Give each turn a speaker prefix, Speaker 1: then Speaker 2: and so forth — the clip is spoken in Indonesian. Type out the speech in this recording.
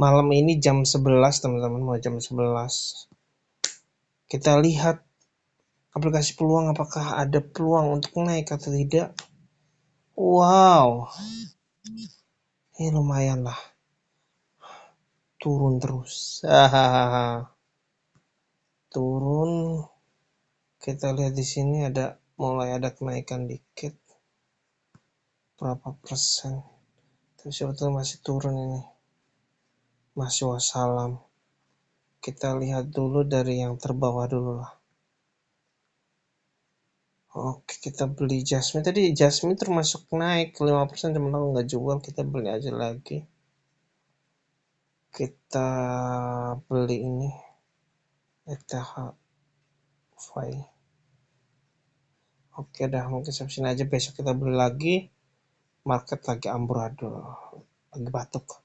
Speaker 1: Malam ini jam 11 teman-teman, mau jam 11. Kita lihat aplikasi peluang, apakah ada peluang untuk naik atau tidak. Wow, ini lumayan lah, turun terus. Turun. Kita lihat di sini mulai ada kenaikan dikit, berapa persen. Tapi sebetulnya masih turun ini, masih wassalam. Kita lihat dulu dari yang terbawah dulu lah. Oke, kita beli Jasmine. Tadi Jasmine termasuk naik 5%, teman aku nggak jual, kita beli aja lagi. Kita beli ini ETH Fi. Oke dah, mungkin sampai sini aja, besok kita beli lagi. Market lagi amburadul, lagi batuk.